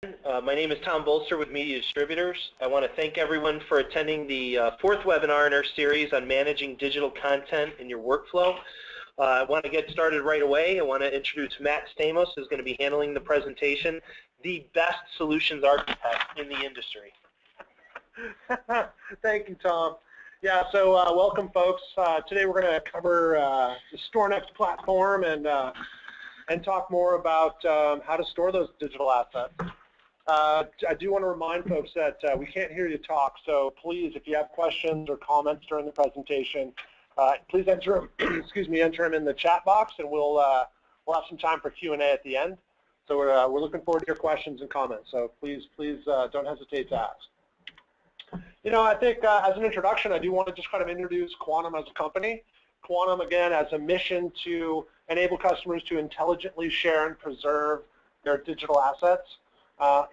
My name is Tom Bolster with Media Distributors. I want to thank everyone for attending the fourth webinar in our series on managing digital content in your workflow. I want to get started right away. I want to introduce Matt Stamos, who's going to be handling the presentation, the best solutions architect in the industry. Thank you, Tom. Yeah, so welcome, folks. Today we're going to cover the StorNext platform and talk more about how to store those digital assets. I do want to remind folks that we can't hear you talk, so please, if you have questions or comments during the presentation, please enter them, enter them in the chat box, and we'll have some time for Q&A at the end. So we're looking forward to your questions and comments. So please don't hesitate to ask. You know, I think as an introduction, I do want to just kind of introduce Quantum as a company. Quantum, again, has a mission to enable customers to intelligently share and preserve their digital assets.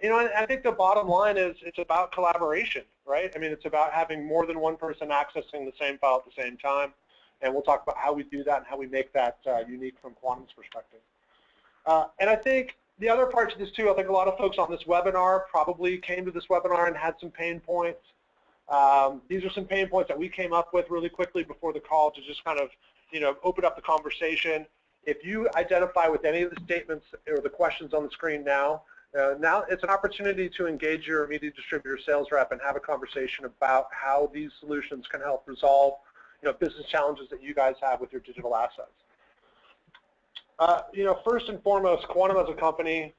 You know, and I think the bottom line is it's about collaboration, right? I mean, it's about having more than one person accessing the same file at the same time, and we'll talk about how we do that and how we make that unique from Quantum's perspective. And I think the other part to this too, I think a lot of folks on this webinar probably came to this webinar and had some pain points. These are some pain points that we came up with really quickly before the call to just kind of, you know, open up the conversation. If you identify with any of the statements or the questions on the screen now it's an opportunity to engage your media distributor sales rep and have a conversation about how these solutions can help resolve, you know, business challenges that you guys have with your digital assets. You know, first and foremost, Quantum as a company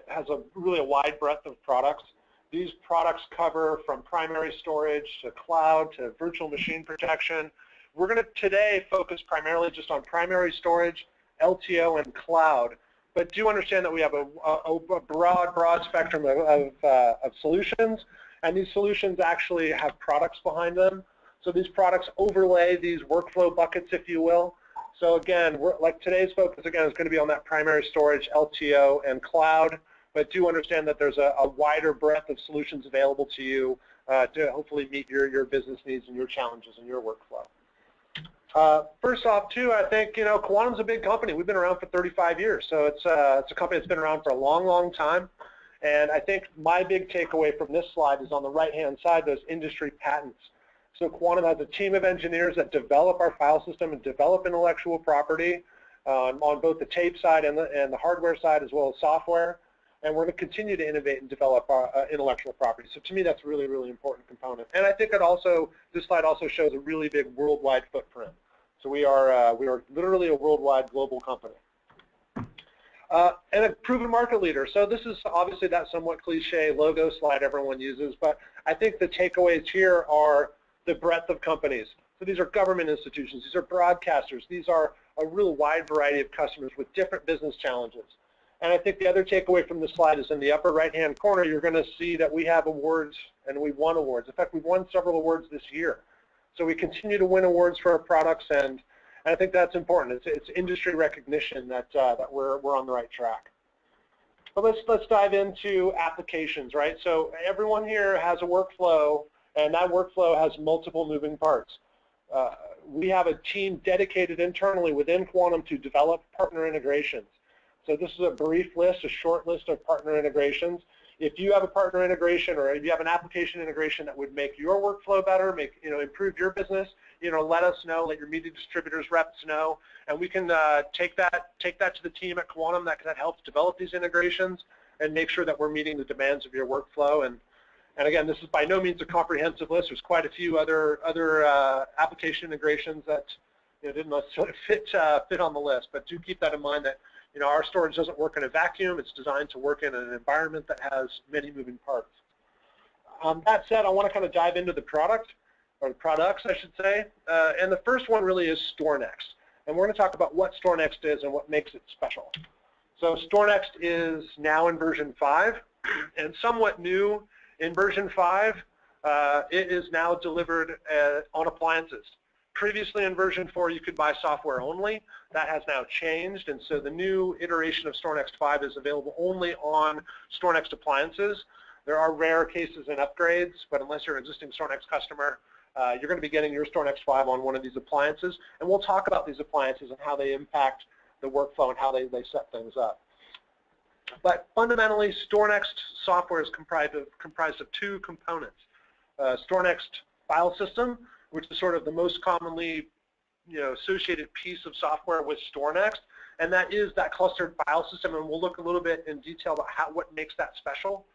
has really a wide breadth of products. These products cover from primary storage to cloud to virtual machine protection. We're going to today focus primarily just on primary storage, LTO, and cloud. But do understand that we have a broad spectrum of solutions, and these solutions actually have products behind them. So these products overlay these workflow buckets, if you will. So again, like today's focus again is going to be on that primary storage, LTO, and cloud. But do understand that there's a wider breadth of solutions available to you to hopefully meet your business needs and your challenges in your workflow. First off, too, I think, you know, Quantum's a big company. We've been around for 35 years, so it's a company that's been around for a long time. And I think my big takeaway from this slide is on the right-hand side, those industry patents. So Quantum has a team of engineers that develop our file system and develop intellectual property on both the tape side and the hardware side as well as software. And we're going to continue to innovate and develop our intellectual property. So to me, that's a really important component. And I think this slide also shows a really big worldwide footprint. So we are literally a worldwide global company. And a proven market leader. So this is obviously that somewhat cliche logo slide everyone uses, but I think the takeaways here are the breadth of companies. So these are government institutions, these are broadcasters, these are a real wide variety of customers with different business challenges. And I think the other takeaway from this slide is in the upper right-hand corner, you're going to see that we have awards and we've won awards. In fact, we've won several awards this year. So we continue to win awards for our products, and I think that's important. It's industry recognition that we're on the right track. But let's dive into applications, right? So everyone here has a workflow, and that workflow has multiple moving parts. We have a team dedicated internally within Quantum to develop partner integrations. So this is a brief list, a short list of partner integrations. If you have a partner integration or if you have an application integration that would make your workflow better, improve your business, let us know, let your media distributors reps know, and we can take that to the team at Quantum that helps develop these integrations and make sure that we're meeting the demands of your workflow. And again, this is by no means a comprehensive list. There's quite a few other application integrations that didn't necessarily fit on the list, but do keep that in mind that our storage doesn't work in a vacuum. It's designed to work in an environment that has many moving parts. That said, I want to kind of dive into the product, or the products, I should say. And the first one really is StorNext. And we're going to talk about what StorNext is and what makes it special. So StorNext is now in version 5, and somewhat new in version 5. It is now delivered on appliances. Previously in version 4, you could buy software only. That has now changed, and so the new iteration of StorNext 5 is available only on StorNext appliances. There are rare cases and upgrades, but unless you're an existing StorNext customer, you're going to be getting your StorNext 5 on one of these appliances, and we'll talk about these appliances and how they impact the workflow and how they set things up. But fundamentally, StorNext software is comprised of two components. StorNext file system, which is sort of the most commonly associated piece of software with StorNext, and that is that clustered file system, and we'll look a little bit in detail about what makes that special.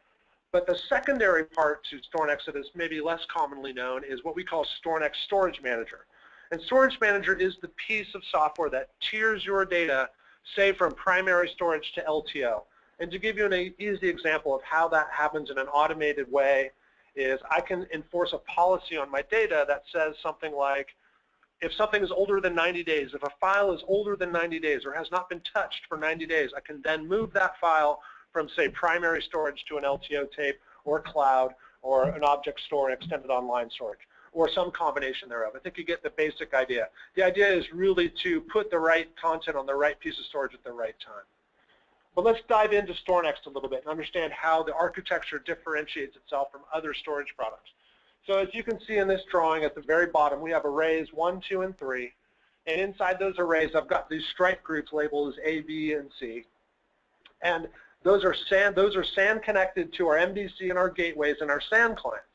But the secondary part to StorNext that is maybe less commonly known is what we call StorNext Storage Manager. And Storage Manager is the piece of software that tiers your data, say from primary storage to LTO. And to give you an easy example of how that happens in an automated way is I can enforce a policy on my data that says something like, if something is older than 90 days, if a file is older than 90 days or has not been touched for 90 days, I can then move that file from, say, primary storage to an LTO tape or cloud or an object store and extended online storage, or some combination thereof. I think you get the basic idea. The idea is really to put the right content on the right piece of storage at the right time. But let's dive into StorNext a little bit and understand how the architecture differentiates itself from other storage products. So as you can see in this drawing at the very bottom, we have arrays 1, 2, and 3. And inside those arrays, I've got these stripe groups labeled as A, B, and C. And those are SAN connected to our MVC and our gateways and our SAN clients.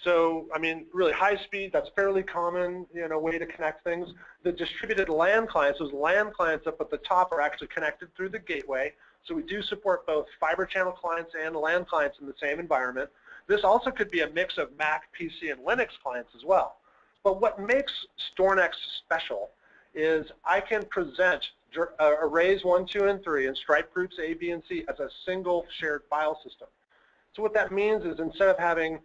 So, I mean, really high speed, that's fairly common, way to connect things. The distributed LAN clients, those LAN clients up at the top are actually connected through the gateway. So we do support both fiber channel clients and LAN clients in the same environment. This also could be a mix of Mac, PC, and Linux clients as well. But what makes StorNext special is I can present arrays 1, 2, and 3 and stripe groups A, B, and C as a single shared file system. So what that means is instead of having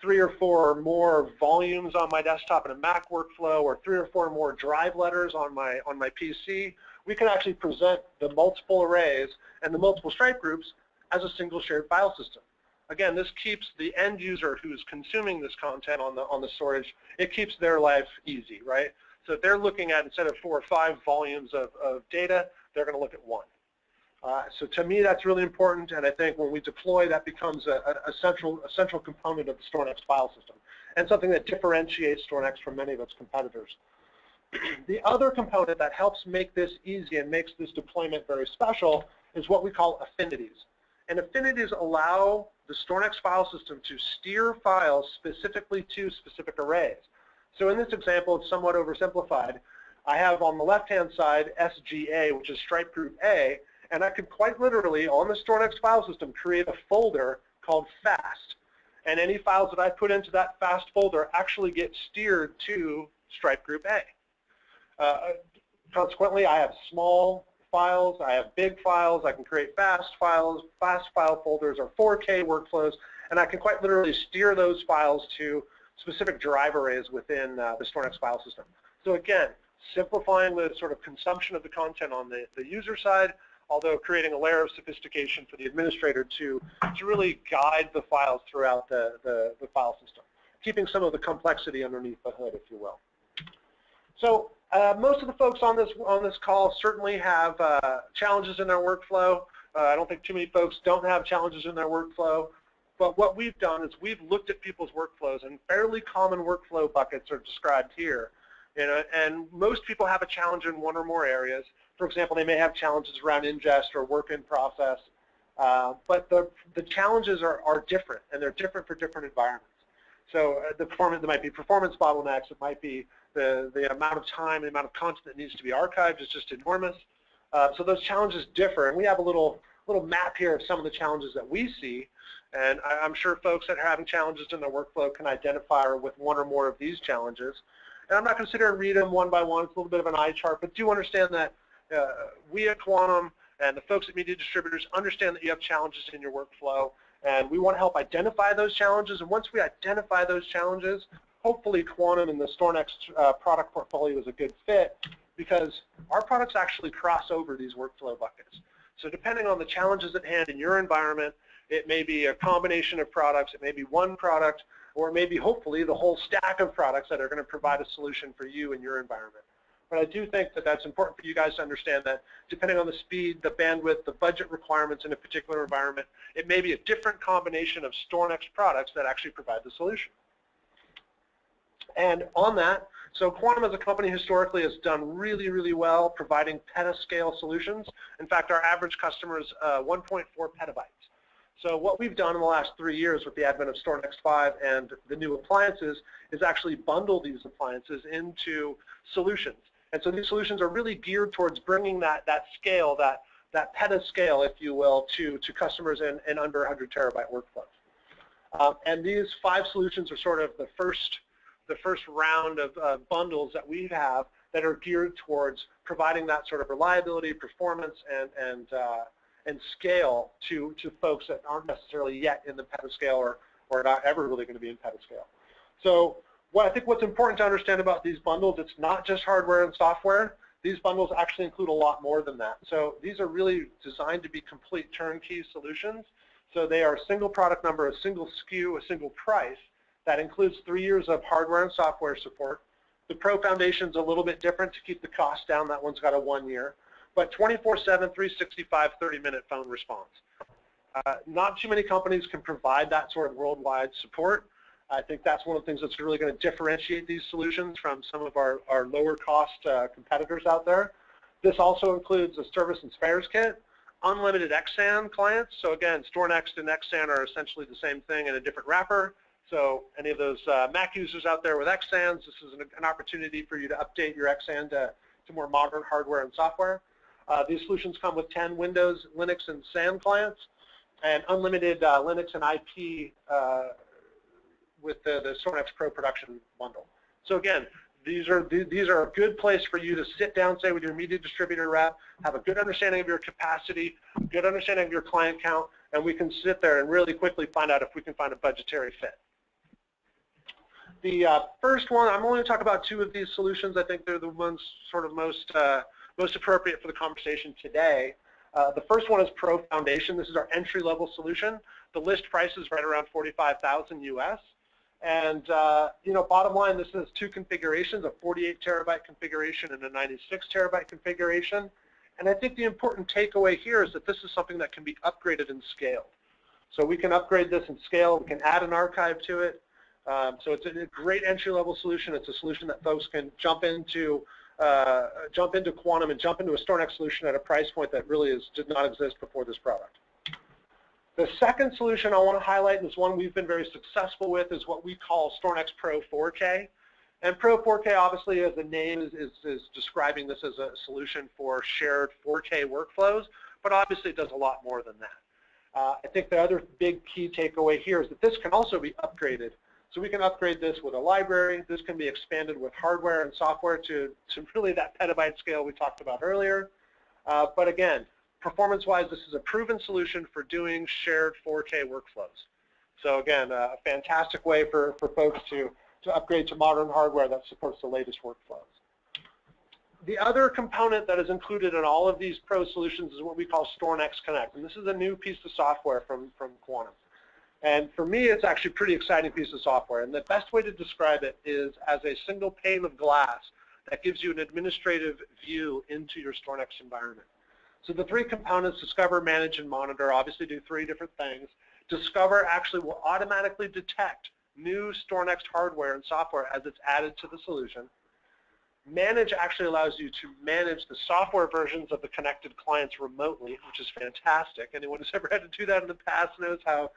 3 or 4 more volumes on my desktop in a Mac workflow or 3 or 4 more drive letters on my PC, we can actually present the multiple arrays and the multiple stripe groups as a single shared file system. Again, this keeps the end user who's consuming this content on the storage, it keeps their life easy, right? So if they're looking at, instead of 4 or 5 volumes of data, they're going to look at 1. So to me, that's really important, and I think when we deploy, that becomes a central component of the StorNext file system, and something that differentiates StorNext from many of its competitors. The other component that helps make this easy and makes this deployment very special is what we call affinities. And affinities allow the StorNext file system to steer files specifically to specific arrays. So in this example, it's somewhat oversimplified. I have on the left-hand side SGA, which is stripe group A, and I could quite literally, on the StorNext file system, create a folder called FAST. And any files that I put into that FAST folder actually get steered to stripe group A. Consequently, I have small files, I have big files, I can create fast file folders or 4K workflows, and I can quite literally steer those files to specific drive arrays within the StorNext file system. So again, simplifying the sort of consumption of the content on the user side, although creating a layer of sophistication for the administrator to really guide the files throughout the file system, keeping some of the complexity underneath the hood, if you will. So most of the folks on this call certainly have challenges in their workflow. I don't think too many folks don't have challenges in their workflow. But what we've done is we've looked at people's workflows, and fairly common workflow buckets are described here. And most people have a challenge in one or more areas. For example, they may have challenges around ingest or work in process. But the challenges are different, and they're different for different environments. So there might be performance bottlenecks. It might be the amount of time, the amount of content that needs to be archived is just enormous. So those challenges differ, and we have a little map here of some of the challenges that we see. And I'm sure folks that are having challenges in their workflow can identify with one or more of these challenges. And I'm not going to sit here and read them one by one. It's a little bit of an eye chart, but do understand that we at Quantum and the folks at Media Distributors understand that you have challenges in your workflow, and we want to help identify those challenges. And once we identify those challenges, hopefully Quantum and the StorNext product portfolio is a good fit, because our products actually cross over these workflow buckets. So depending on the challenges at hand in your environment, it may be a combination of products, it may be one product, or it may be hopefully the whole stack of products that are going to provide a solution for you in your environment. But I do think that that's important for you guys to understand that depending on the speed, the bandwidth, the budget requirements in a particular environment, it may be a different combination of StorNext products that actually provide the solution. And on that, so Quantum as a company historically has done really, really well providing petascale solutions. In fact, our average customer is 1.4 petabytes. So what we've done in the last 3 years with the advent of StorNext 5 and the new appliances is actually bundle these appliances into solutions. And so these solutions are really geared towards bringing that scale, that petascale, if you will, to customers in under 100 terabyte workflows. And these 5 solutions are sort of the first round of bundles that we have that are geared towards providing that sort of reliability, performance, and scale to folks that aren't necessarily yet in the petascale or not ever really going to be in petascale. So I think what's important to understand about these bundles, it's not just hardware and software. These bundles actually include a lot more than that. So these are really designed to be complete turnkey solutions. So they are a single product number, a single SKU, a single price that includes 3 years of hardware and software support. The Pro Foundation's a little bit different to keep the cost down. That one's got a 1 year. But 24/7, 365, 30-minute phone response. Not too many companies can provide that sort of worldwide support. I think that's one of the things that's really going to differentiate these solutions from some of our lower cost competitors out there. This also includes a service and spares kit, unlimited XSAN clients. So again, StorNext and XSAN are essentially the same thing in a different wrapper. So any of those Mac users out there with XSANs, this is an opportunity for you to update your XSAN to more modern hardware and software. These solutions come with 10 Windows, Linux, and SAN clients, and unlimited Linux and IP with the StorNext Pro Production bundle. So again, these are a good place for you to sit down, say, with your media distributor rep, have a good understanding of your capacity, good understanding of your client count, and we can sit there and really quickly find out if we can find a budgetary fit. The first one, I'm only going to talk about 2 of these solutions. I think they're the ones sort of most appropriate for the conversation today. The first one is Pro Foundation. This is our entry-level solution. The list price is right around $45,000 US. And bottom line, this is 2 configurations, a 48 terabyte configuration and a 96 terabyte configuration. And I think the important takeaway here is that this is something that can be upgraded and scaled. So we can upgrade this and scale. We can add an archive to it. So it's a great entry-level solution. It's a solution that folks can jump into Quantum and jump into a StorNext solution at a price point that really did not exist before this product. The second solution I want to highlight, and is one we've been very successful with, is what we call StorNext Pro 4K. And Pro 4K, obviously, as the name is describing this as a solution for shared 4K workflows, but obviously it does a lot more than that. I think the other big key takeaway here is that this can also be upgraded. So we can upgrade this with a library. This can be expanded with hardware and software to really that petabyte scale we talked about earlier. But again, performance-wise, this is a proven solution for doing shared 4K workflows. So again, a fantastic way for folks to upgrade to modern hardware that supports the latest workflows. The other component that is included in all of these Pro solutions is what we call StorNext Connect. And this is a new piece of software from Quantum. And for me, it's actually a pretty exciting piece of software. And the best way to describe it is as a single pane of glass that gives you an administrative view into your StorNext environment. So the 3 components, Discover, Manage, and Monitor, obviously do 3 different things. Discover actually will automatically detect new StorNext hardware and software as it's added to the solution. Manage actually allows you to manage the software versions of the connected clients remotely, which is fantastic. Anyone who's ever had to do that in the past knows how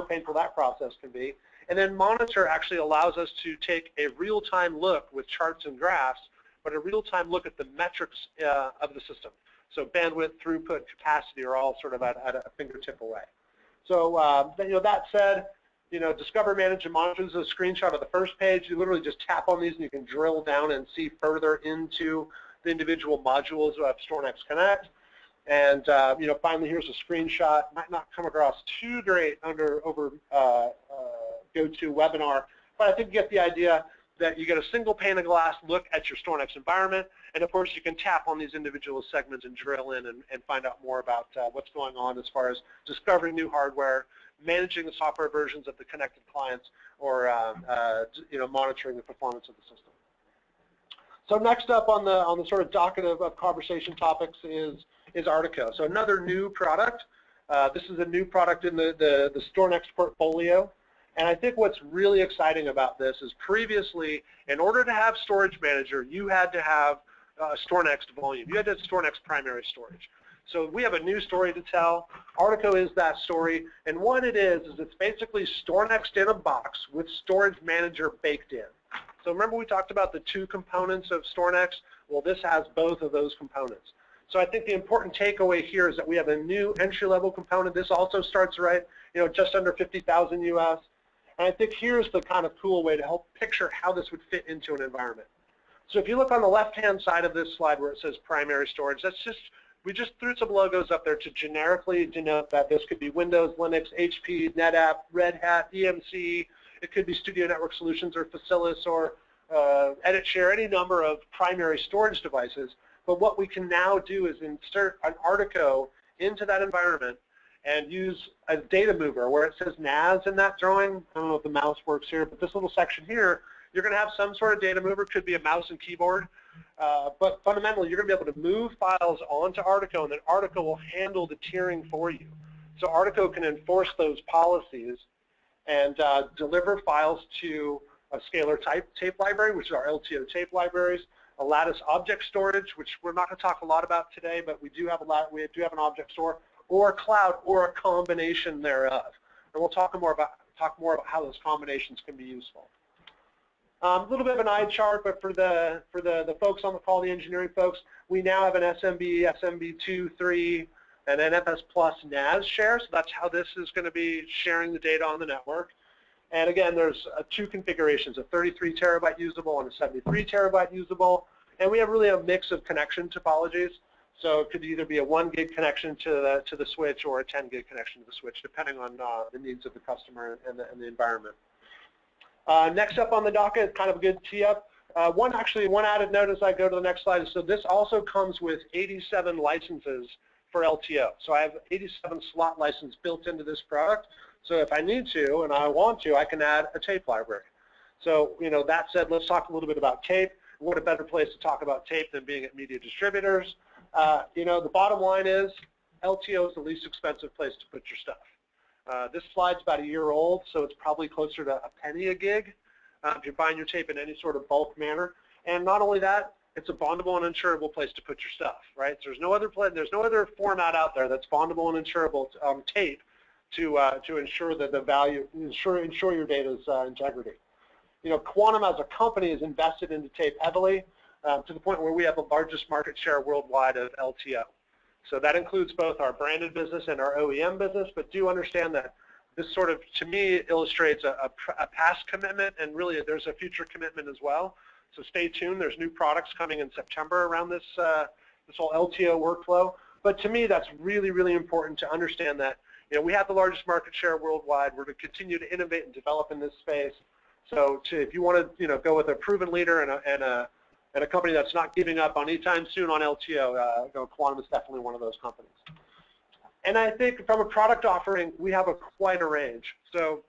painful that process can be. And then Monitor actually allows us to take a real-time look with charts and graphs, but a real-time look at the metrics of the system. So bandwidth, throughput, capacity are all sort of at a fingertip away. So that said, Discover, Manage, and Monitor is a screenshot of the first page. You literally just tap on these and you can drill down and see further into the individual modules of StorNext Connect. And finally, here's a screenshot. Might not come across too great over GoToWebinar, but I think you get the idea that you get a single pane of glass look at your StorNext environment, and of course you can tap on these individual segments and drill in and find out more about what's going on as far as discovering new hardware, managing the software versions of the connected clients, or monitoring the performance of the system. So next up on the sort of docket of conversation topics is Artico. So another new product. This is a new product in the StorNext portfolio. And I think what's really exciting about this is previously, in order to have Storage Manager, you had to have StorNext volume. You had to have StorNext primary storage. So we have a new story to tell. Artico is that story. And what it is it's basically StorNext in a box with Storage Manager baked in. So remember we talked about the two components of StorNext? Well, this has both of those components. So I think the important takeaway here is that we have a new entry-level component. This also starts just under 50,000 US. And I think here's the kind of cool way to help picture how this would fit into an environment. So if you look on the left-hand side of this slide where it says primary storage, we just threw some logos up there to generically denote that this could be Windows, Linux, HP, NetApp, Red Hat, EMC. It could be Studio Network Solutions or Facilis or EditShare, any number of primary storage devices. But what we can now do is insert an Artico into that environment and use a data mover where it says NAS in that drawing. I don't know if the mouse works here, but this little section here, you're going to have some sort of data mover. Could be a mouse and keyboard. But fundamentally, you're going to be able to move files onto Artico, and then Artico will handle the tiering for you. So Artico can enforce those policies and deliver files to a scalar tape library, which is our LTO tape libraries, a lattice object storage, which we're not going to talk a lot about today, but we do have an object store, or a cloud, or a combination thereof. And we'll talk more about how those combinations can be useful. A little bit of an eye chart, but for the folks on the call, the engineering folks, we now have an SMB, SMB2, 3, and NFS Plus NAS share. So that's how this is going to be sharing the data on the network. And again, there's two configurations, a 33 terabyte usable and a 73 terabyte usable. And we have really a mix of connection topologies. So it could either be a 1 gig connection to the switch or a 10 gig connection to the switch, depending on the needs of the customer and the environment. Next up on the docket, kind of a good tee up. One added note as I go to the next slide is, so this also comes with 87 licenses for LTO. So I have 87 slot license built into this product. So if I need to and I want to, I can add a tape library. So that said, let's talk a little bit about tape. What a better place to talk about tape than being at Media Distributors. The bottom line is LTO is the least expensive place to put your stuff. This slide's about a year old, so it's probably closer to a penny a gig if you're buying your tape in any sort of bulk manner. And not only that, it's a bondable and insurable place to put your stuff, right? So there's no other format out there that's bondable and insurable tape to ensure that the value, ensure your data's integrity. Quantum as a company is invested into tape heavily to the point where we have the largest market share worldwide of LTO. So that includes both our branded business and our OEM business, but do understand that this sort of, to me, illustrates a past commitment, and really there's a future commitment as well. So stay tuned. There's new products coming in September around this whole LTO workflow. But to me, that's really, really important to understand that we have the largest market share worldwide. We're to continue to innovate and develop in this space. So if you want to go with a proven leader and a company that's not giving up on anytime soon on LTO, Quantum is definitely one of those companies. And I think from a product offering, we have quite a range. So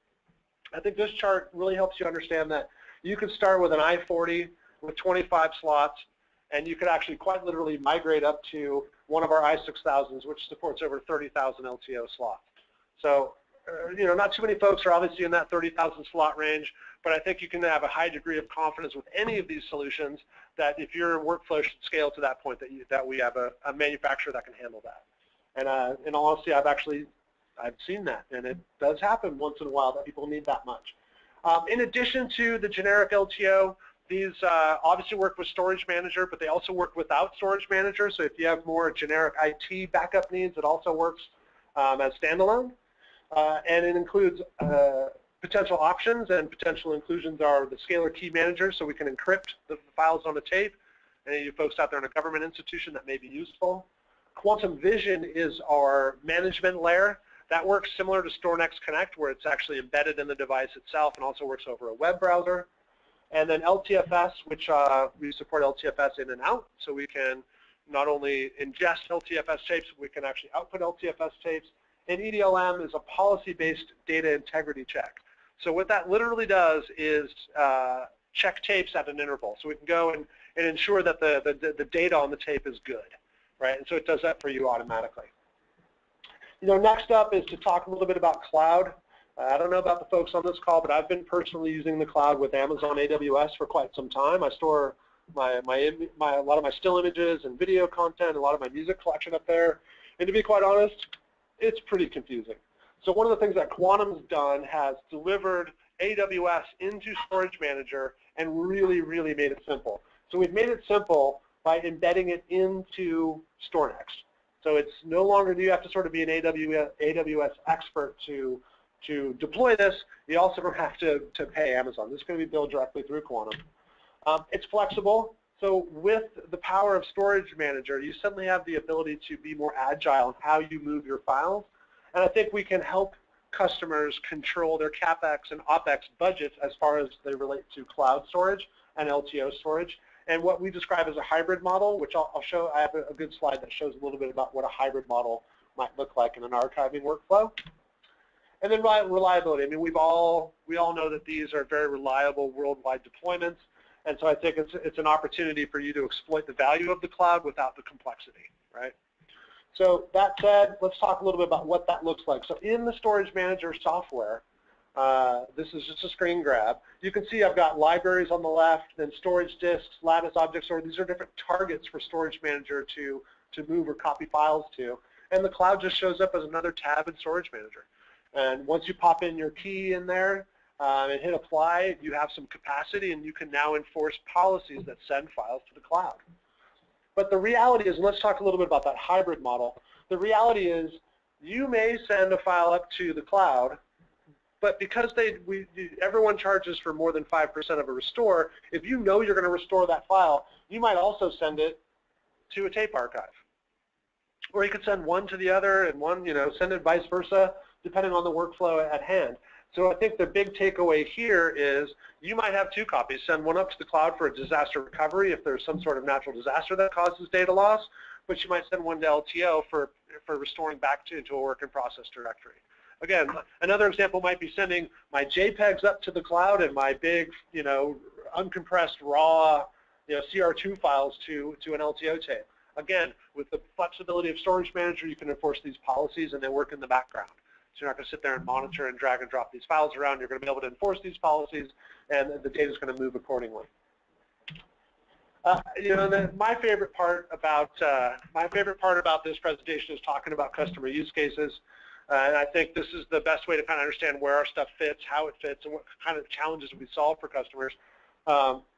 I think this chart really helps you understand that you could start with an i40 with 25 slots, and you could actually quite literally migrate up to one of our i6000s, which supports over 30,000 LTO slots. So, not too many folks are obviously in that 30,000 slot range, but I think you can have a high degree of confidence with any of these solutions that if your workflow should scale to that point, that we have a manufacturer that can handle that. And in all honesty, I've seen that, and it does happen once in a while that people need that much. In addition to the generic LTO, these obviously work with Storage Manager, but they also work without Storage Manager. So if you have more generic IT backup needs, it also works as standalone. And it includes potential options, and potential inclusions are the scalar key manager, so we can encrypt the files on the tape. Any of you folks out there in a government institution, that may be useful. Quantum Vision is our management layer. That works similar to StorNext Connect, where it's actually embedded in the device itself and also works over a web browser. And then LTFS, which we support LTFS in and out, so we can not only ingest LTFS tapes, we can actually output LTFS tapes. And EDLM is a policy-based data integrity check. So what that literally does is check tapes at an interval. So we can go and ensure that the data on the tape is good, right? And so it does that for you automatically. Next up is to talk a little bit about cloud. I don't know about the folks on this call, but I've been personally using the cloud with Amazon AWS for quite some time. I store a lot of my still images and video content, a lot of my music collection up there. And to be quite honest, it's pretty confusing. So one of the things that Quantum's done has delivered AWS into Storage Manager and really, really made it simple. So we've made it simple by embedding it into StorNext. So it's no longer do you have to sort of be an AWS expert to deploy this. You also don't have to pay Amazon. This is going to be billed directly through Quantum. It's flexible. So with the power of Storage Manager, you suddenly have the ability to be more agile in how you move your files. And I think we can help customers control their CapEx and OpEx budgets as far as they relate to cloud storage and LTO storage. And what we describe as a hybrid model, which I'll show, I have a good slide that shows a little bit about what a hybrid model might look like in an archiving workflow. And then reliability. I mean, we all know that these are very reliable worldwide deployments. And so I think it's an opportunity for you to exploit the value of the cloud without the complexity, right? So that said, let's talk a little bit about what that looks like. So in the Storage Manager software, this is just a screen grab. You can see I've got libraries on the left, then storage disks, lattice object store. These are different targets for Storage Manager to move or copy files to. And the cloud just shows up as another tab in Storage Manager. And once you pop in your key in there and hit apply, you have some capacity, and you can now enforce policies that send files to the cloud. But the reality is, and let's talk a little bit about that hybrid model, the reality is you may send a file up to the cloud, but because everyone charges for more than 5% of a restore, if you know you're going to restore that file, you might also send it to a tape archive. Or you could send one to the other and one, send it vice versa, depending on the workflow at hand. So I think the big takeaway here is you might have two copies. Send one up to the cloud for a disaster recovery if there's some sort of natural disaster that causes data loss, but you might send one to LTO for restoring back into a work in process directory. Again, another example might be sending my JPEGs up to the cloud and my big, uncompressed raw, CR2 files to an LTO tape. Again, with the flexibility of Storage Manager, you can enforce these policies and they work in the background. So you're not going to sit there and monitor and drag and drop these files around. You're going to be able to enforce these policies, and the data is going to move accordingly. My favorite part about this presentation is talking about customer use cases, and I think this is the best way to kind of understand where our stuff fits, how it fits, and what kind of challenges we solve for customers.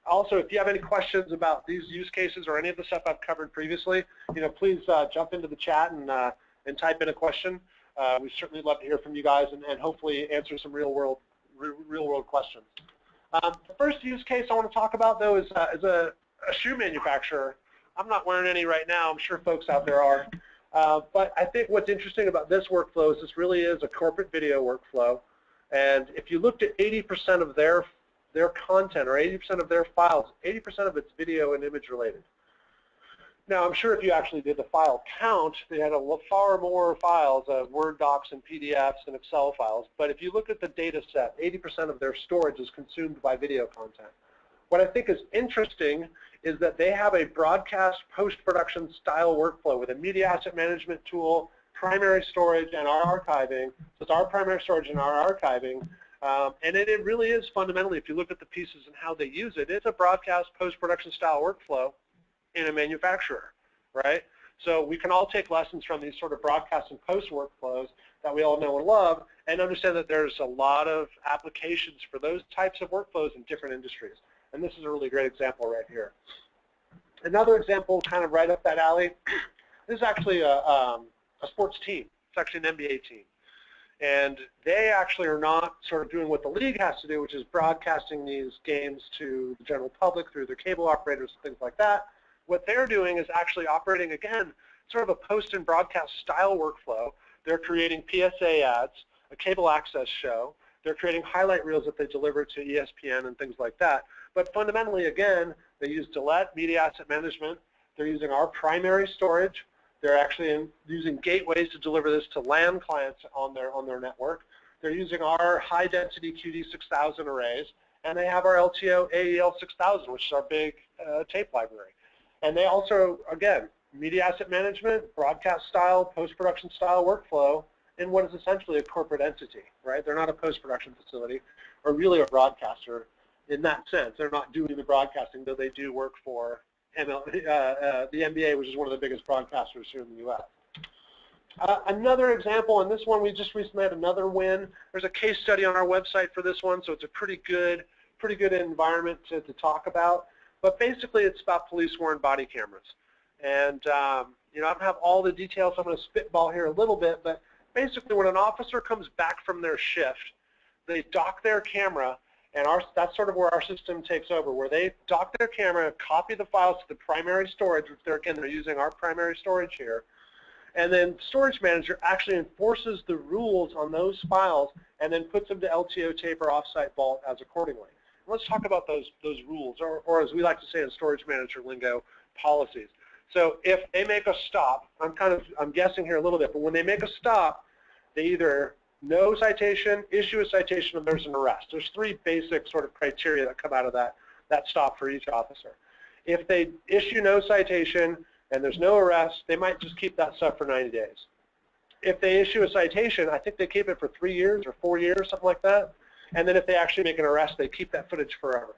Also, if you have any questions about these use cases or any of the stuff I've covered previously, please jump into the chat and type in a question. We'd certainly love to hear from you guys and hopefully answer some real world questions. The first use case I want to talk about, though, is a shoe manufacturer. I'm not wearing any right now. I'm sure folks out there are. But I think what's interesting about this workflow is this really is a corporate video workflow. And if you looked at 80% of their content or 80% of their files, 80% of it's video and image related. Now, I'm sure if you actually did the file count, they had far more files of Word docs and PDFs and Excel files. But if you look at the data set, 80% of their storage is consumed by video content. What I think is interesting is that they have a broadcast post-production style workflow with a media asset management tool, primary storage, and our archiving. So it's our primary storage and our archiving. And it really is fundamentally, if you look at the pieces and how they use it, it's a broadcast post-production style workflow in a manufacturer, right? So we can all take lessons from these sort of broadcast and post workflows that we all know and love and understand that there's a lot of applications for those types of workflows in different industries. And this is a really great example right here. Another example kind of right up that alley, this is actually a sports team. It's actually an NBA team. And they actually are not sort of doing what the league has to do, which is broadcasting these games to the general public through their cable operators and things like that. What they're doing is actually operating, again, sort of a post and broadcast style workflow. They're creating PSA ads, a cable access show. They're creating highlight reels that they deliver to ESPN and things like that. But fundamentally, again, they use Gillette Media Asset Management. They're using our primary storage. They're actually using gateways to deliver this to LAN clients on their network. They're using our high-density QD6000 arrays. And they have our LTO AEL6000, which is our big tape library. And they also, again, media asset management, broadcast style, post-production style workflow, in what is essentially a corporate entity, right? They're not a post-production facility or really a broadcaster in that sense. They're not doing the broadcasting, though they do work for the NBA, which is one of the biggest broadcasters here in the U.S. Another example, and this one we just recently had another win. There's a case study on our website for this one, so it's a pretty good environment to talk about. But basically, it's about police-worn body cameras. And you know, I don't have all the details. So I'm going to spitball here a little bit, but basically, when an officer comes back from their shift, they dock their camera, and that's sort of where our system takes over, where they dock their camera, copy the files to the primary storage, which they're using our primary storage here, and then Storage Manager actually enforces the rules on those files and then puts them to LTO tape or offsite vault as accordingly. Let's talk about those rules, or as we like to say in Storage Manager lingo, policies. So if they make a stop, I'm guessing here a little bit, but when they make a stop, they either no citation, issue a citation, or there's an arrest. There's three basic sort of criteria that come out of that stop for each officer. If they issue no citation and there's no arrest, they might just keep that stuff for 90 days. If they issue a citation, I think they keep it for 3 years or 4 years, something like that. And then if they actually make an arrest, they keep that footage forever.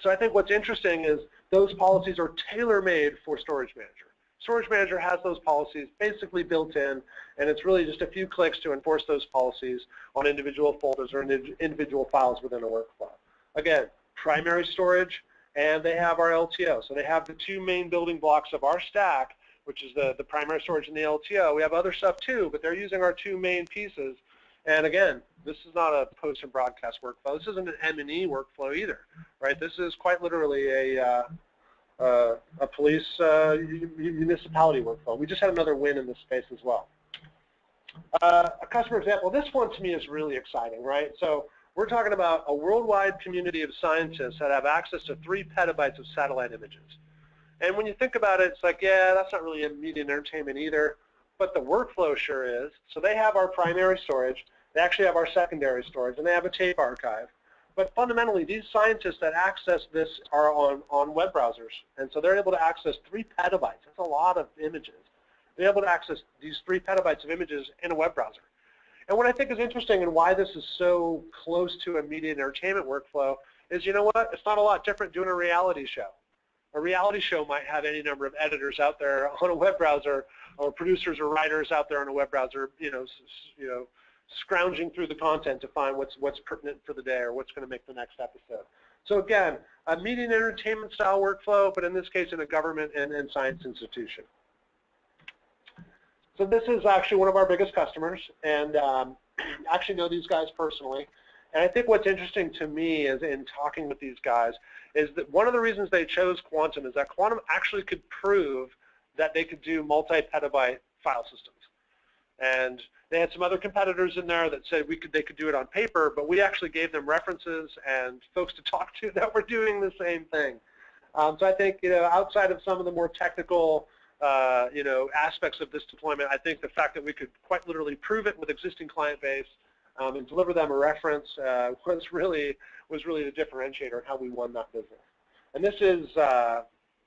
So I think what's interesting is those policies are tailor-made for Storage Manager. Storage Manager has those policies basically built in, and it's really just a few clicks to enforce those policies on individual folders or individual files within a workflow. Again, primary storage, and they have our LTO. So they have the two main building blocks of our stack, which is the primary storage and the LTO. We have other stuff too, but they're using our two main pieces. And again, this is not a post and broadcast workflow. This isn't an M&E workflow either, right? This is quite literally a police municipality workflow. We just had another win in this space as well. A customer example, this one to me is really exciting, right? So we're talking about a worldwide community of scientists that have access to 3 petabytes of satellite images. And when you think about it, it's like, yeah, that's not really a media and entertainment either, but the workflow sure is. So they have our primary storage, they actually have our secondary storage, and they have a tape archive. But fundamentally, these scientists that access this are on web browsers, and so they're able to access 3 petabytes. That's a lot of images. They're able to access these 3 petabytes of images in a web browser. And what I think is interesting and why this is so close to a media and entertainment workflow is, you know what, it's not a lot different doing a reality show. A reality show might have any number of editors out there on a web browser, or producers or writers out there on a web browser, you know, scrounging through the content to find what's pertinent for the day or what's going to make the next episode. So again, a media and entertainment style workflow, but in this case in a government and science institution. So this is actually one of our biggest customers, and actually know these guys personally. And I think what's interesting to me is in talking with these guys is that one of the reasons they chose Quantum is that Quantum actually could prove that they could do multi-petabyte file systems. And they had some other competitors in there that said they could do it on paper, but we actually gave them references and folks to talk to that were doing the same thing. So I think, you know, outside of some of the more technical you know, aspects of this deployment, I think the fact that we could quite literally prove it with existing client base and deliver them a reference was really the differentiator in how we won that business. And this is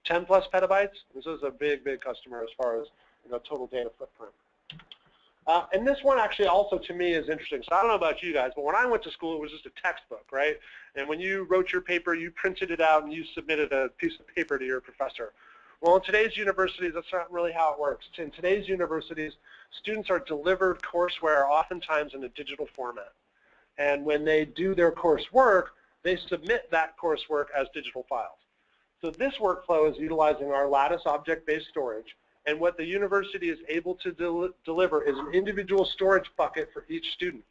10 plus petabytes. This is a big customer as far as, you know, total data footprint. And this one actually also to me is interesting. So I don't know about you guys, but when I went to school, it was just a textbook, right? And when you wrote your paper, you printed it out and you submitted a piece of paper to your professor. Well, in today's universities, that's not really how it works. In today's universities, students are delivered courseware oftentimes in a digital format. And when they do their coursework, they submit that coursework as digital files. So this workflow is utilizing our Lattice object-based storage. And what the university is able to deliver is an individual storage bucket for each student.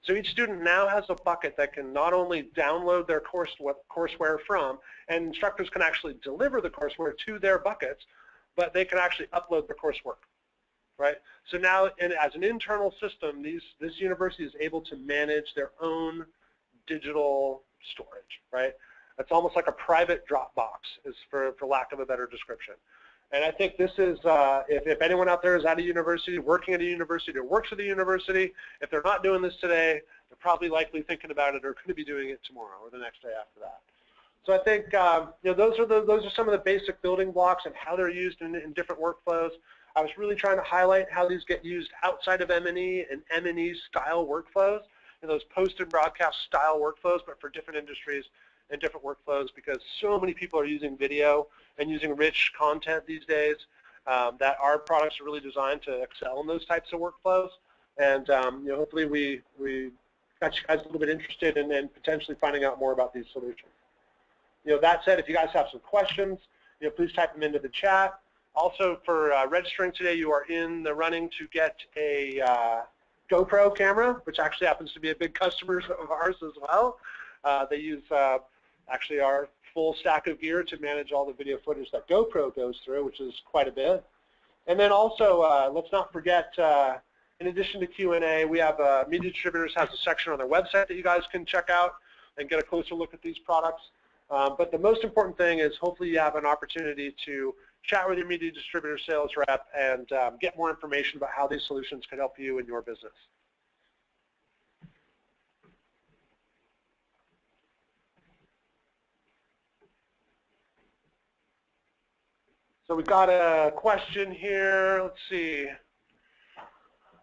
So each student now has a bucket that can not only download their courseware from, and instructors can actually deliver the courseware to their buckets, but they can actually upload their coursework, right? So now, as an internal system, this university is able to manage their own digital storage, right? It's almost like a private Dropbox, is for lack of a better description. And I think this is, if anyone out there is at a university, working at a university, or works at a university, if they're not doing this today, they're probably likely thinking about it or could be doing it tomorrow or the next day after that. So I think you know, those are some of the basic building blocks and how they're used in different workflows. I was really trying to highlight how these get used outside of M&E and M&E style workflows, and those post and broadcast style workflows, but for different industries and different workflows, because so many people are using video and using rich content these days that our products are really designed to excel in those types of workflows. And hopefully we got you guys a little bit interested in potentially finding out more about these solutions. That said, if you guys have some questions, please type them into the chat. Also, for registering today, you are in the running to get a GoPro camera, which actually happens to be a big customer of ours as well. They use actually our full stack of gear to manage all the video footage that GoPro goes through, which is quite a bit. And then also, let's not forget, in addition to Q&A, we have Media Distributors has a section on their website that you guys can check out and get a closer look at these products. But the most important thing is hopefully you have an opportunity to chat with your Media Distributor sales rep and get more information about how these solutions can help you in your business. So we've got a question here. Let's see.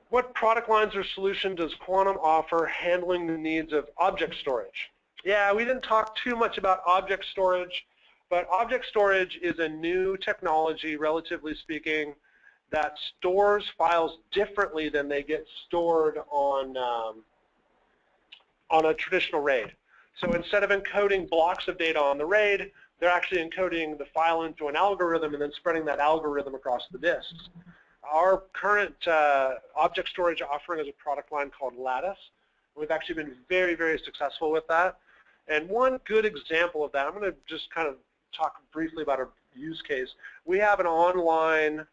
What product lines or solution does Quantum offer handling the needs of object storage? Yeah, we didn't talk too much about object storage, but object storage is a new technology, relatively speaking, that stores files differently than they get stored on a traditional RAID. So instead of encoding blocks of data on the RAID, they're actually encoding the file into an algorithm and then spreading that algorithm across the disks. Our current object storage offering is a product line called Lattice. We've actually been very, very successful with that. And one good example of that, I'm going to just kind of talk briefly about a use case. We have an online,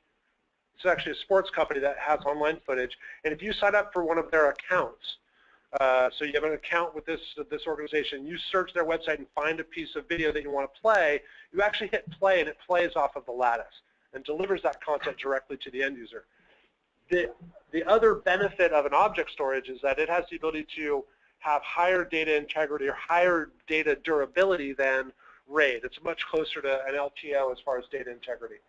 it's actually a sports company that has online footage, and if you sign up for one of their accounts, so you have an account with this organization, you search their website and find a piece of video that you want to play, you actually hit play and it plays off of the Lattice and delivers that content directly to the end user. The other benefit of an object storage is that it has the ability to have higher data integrity or higher data durability than RAID. It's much closer to an LTO as far as data integrity.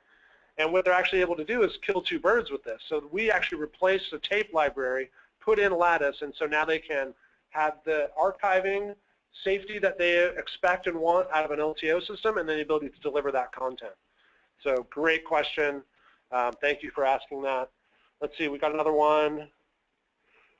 And what they're actually able to do is kill two birds with this. So we actually replace the tape library, put in Lattice, and so now they can have the archiving safety that they expect and want out of an LTO system, and then the ability to deliver that content. So great question. Thank you for asking that. Let's see, we got another one.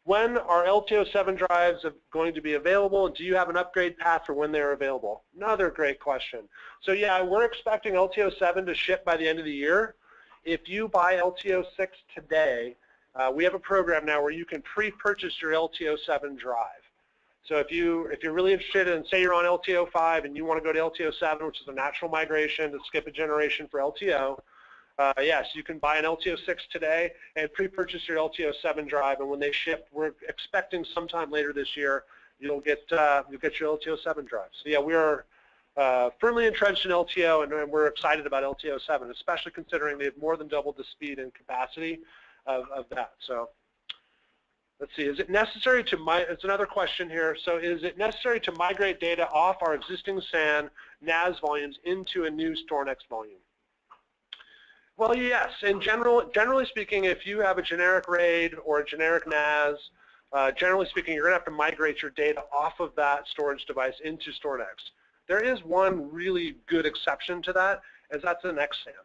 When are LTO7 drives going to be available, and do you have an upgrade path for when they're available? Another great question. So yeah, we're expecting LTO7 to ship by the end of the year. If you buy LTO6 today, we have a program now where you can pre-purchase your LTO7 drive. So if you're really interested in, say you're on LTO5 and you want to go to LTO7, which is a natural migration to skip a generation for LTO, yes, you can buy an LTO6 today and pre-purchase your LTO7 drive, and when they ship, we're expecting sometime later this year, you'll get your LTO7 drive. So yeah, we are firmly entrenched in LTO, and we're excited about LTO7, especially considering they've more than doubled the speed and capacity of that. So let's see, is it necessary to it's another question here. So is it necessary to migrate data off our existing SAN NAS volumes into a new StorNext volume? Well, yes. In generally speaking, if you have a generic RAID or a generic NAS, generally speaking, you're going to have to migrate your data off of that storage device into StorNext. There is one really good exception to that, as that's an XSAN.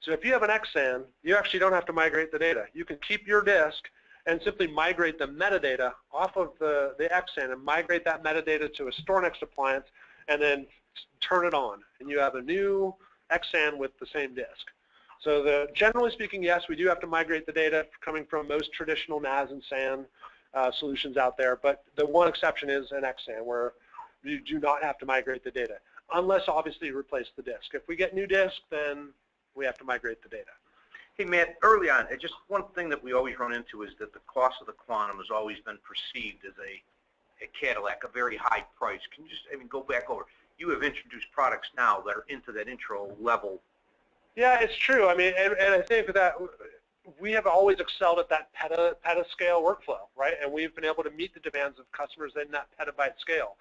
So if you have an XSAN, you actually don't have to migrate the data. You can keep your disk and simply migrate the metadata off of the XSAN and migrate that metadata to a StorNext appliance and then turn it on. And you have a new XSAN with the same disk. So generally speaking, yes, we do have to migrate the data coming from most traditional NAS and SAN solutions out there, but the one exception is an XSAN where you do not have to migrate the data, unless obviously you replace the disk. If we get new disk, then we have to migrate the data. Hey, Matt, early on, just one thing that we always run into is that the cost of the Quantum has always been perceived as a Cadillac, a very high price. Can you just go back over? You have introduced products now that are into that intro level. Yeah, it's true. I mean, and I think that we have always excelled at that petascale workflow, right? And we've been able to meet the demands of customers in that petabyte scale.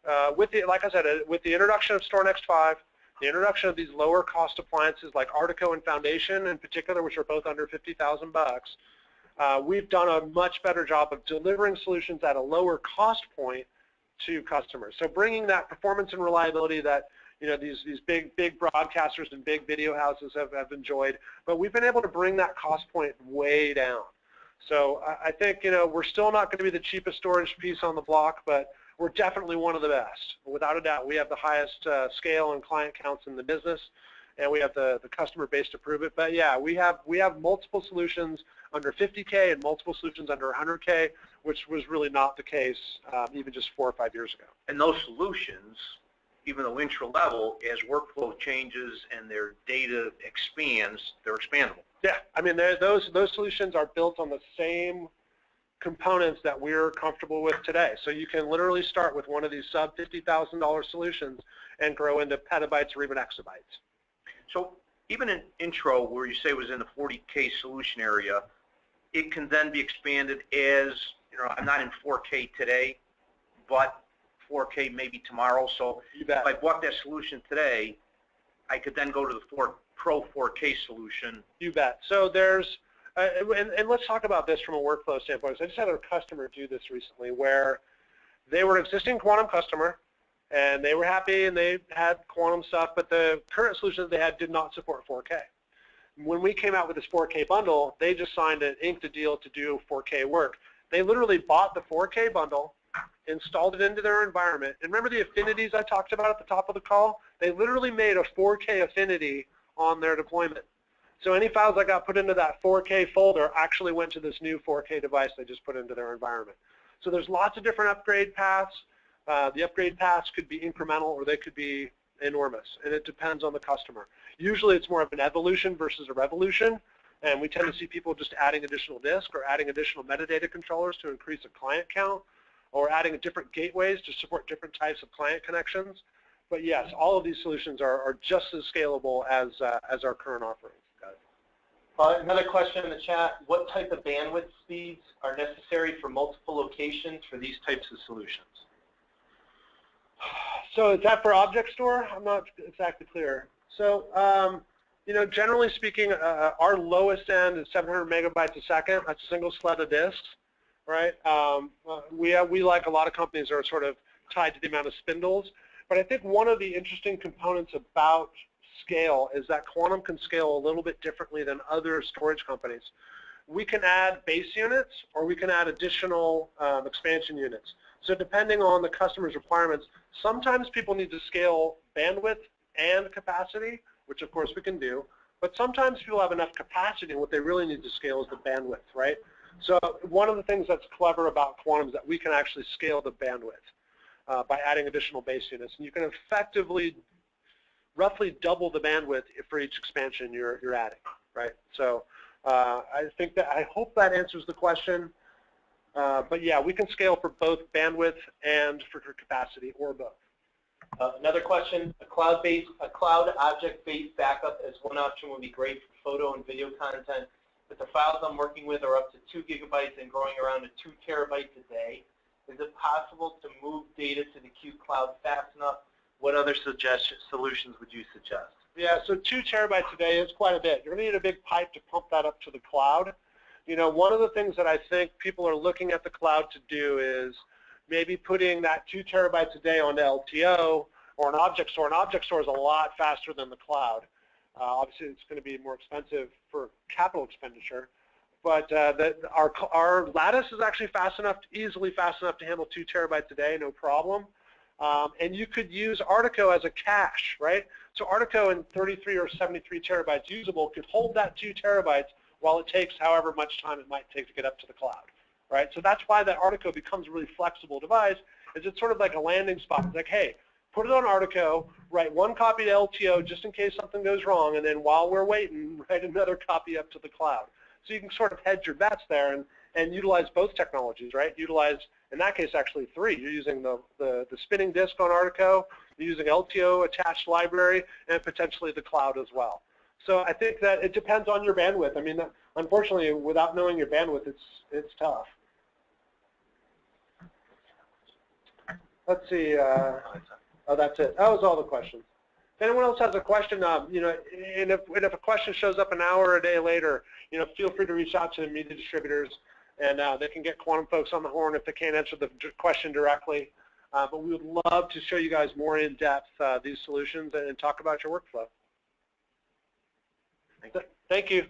Like I said, with the introduction of StorNext 5, The introduction of these lower cost appliances like Artico and Foundation in particular, which are both under 50,000 bucks, we've done a much better job of delivering solutions at a lower cost point to customers. So bringing that performance and reliability that these big broadcasters and big video houses have enjoyed, but we've been able to bring that cost point way down. So I think we're still not going to be the cheapest storage piece on the block, but we're definitely one of the best. Without a doubt, we have the highest scale and client counts in the business, and we have the customer base to prove it. But yeah, we have multiple solutions under 50K and multiple solutions under 100K, which was really not the case even just 4 or 5 years ago. And those solutions, even though intra-level, as workflow changes and their data expands, they're expandable. Yeah, I mean, those solutions are built on the same components that we're comfortable with today. So you can literally start with one of these sub $50,000 solutions and grow into petabytes or even exabytes. So even in intro, where you say was in the 40K solution area, it can then be expanded as, I'm not in 4K today, but 4K maybe tomorrow. So if I bought that solution today, I could then go to the Pro 4K solution. You bet. So there's, and let's talk about this from a workflow standpoint. So I just had a customer do this recently where they were an existing Quantum customer, and they were happy and they had Quantum stuff, but the current solution that they had did not support 4K. When we came out with this 4K bundle, they just signed and inked a deal to do 4K work. They literally bought the 4K bundle, installed it into their environment, and remember the affinities I talked about at the top of the call? They literally made a 4K affinity on their deployment. So any files that got put into that 4K folder actually went to this new 4K device they just put into their environment. So there's lots of different upgrade paths. The upgrade paths could be incremental or they could be enormous, and it depends on the customer. Usually it's more of an evolution versus a revolution, and we tend to see people just adding additional disk or adding additional metadata controllers to increase a client count, or adding different gateways to support different types of client connections. But yes, all of these solutions are just as scalable as our current offerings. Another question in the chat, what type of bandwidth speeds are necessary for multiple locations for these types of solutions? So is that for object store? I'm not exactly clear. So, generally speaking, our lowest end is 700 megabytes a second. That's a single sled of disks, right? We like a lot of companies are sort of tied to the amount of spindles. But I think one of the interesting components about scale is that Quantum can scale a little bit differently than other storage companies. We can add base units or we can add additional expansion units. So depending on the customer's requirements, sometimes people need to scale bandwidth and capacity, which of course we can do, but sometimes people have enough capacity and what they really need to scale is the bandwidth, right? So one of the things that's clever about Quantum is that we can actually scale the bandwidth by adding additional base units. And you can effectively roughly double the bandwidth for each expansion you're adding, right? So I hope that answers the question. But yeah, we can scale for both bandwidth and for capacity, or both. Another question, a cloud object-based backup as one option would be great for photo and video content, but the files I'm working with are up to 2 gigabytes and growing around to 2 terabytes a day. Is it possible to move data to the Q Cloud fast enough? What other solutions would you suggest? Yeah, so 2 terabytes a day is quite a bit. You're going to need a big pipe to pump that up to the cloud. One of the things that I think people are looking at the cloud to do is maybe putting that 2 terabytes a day onto LTO or an object store. An object store is a lot faster than the cloud. Obviously, it's going to be more expensive for capital expenditure. But our Lattice is actually easily fast enough to handle 2 terabytes a day, no problem. And you could use Artico as a cache, right? So Artico in 33 or 73 terabytes usable could hold that 2 terabytes while it takes however much time it might take to get up to the cloud, right? So that's why that Artico becomes a really flexible device, is it's sort of like a landing spot. It's like, hey, put it on Artico, write 1 copy to LTO just in case something goes wrong, and then while we're waiting, write another copy up to the cloud. So you can sort of hedge your bets there and utilize both technologies, right? Utilize, in that case, actually 3. You're using the spinning disk on Artico, you're using LTO attached library, and potentially the cloud as well. So I think that it depends on your bandwidth. I mean, unfortunately, without knowing your bandwidth, it's tough. Let's see. Oh, that's it. That was all the questions. If anyone else has a question, you know, and if a question shows up an hour or a day later, you know, feel free to reach out to the media distributors, and they can get Quantum folks on the horn if they can't answer the question directly. But we would love to show you guys more in depth these solutions and talk about your workflow. Thank you. Thank you.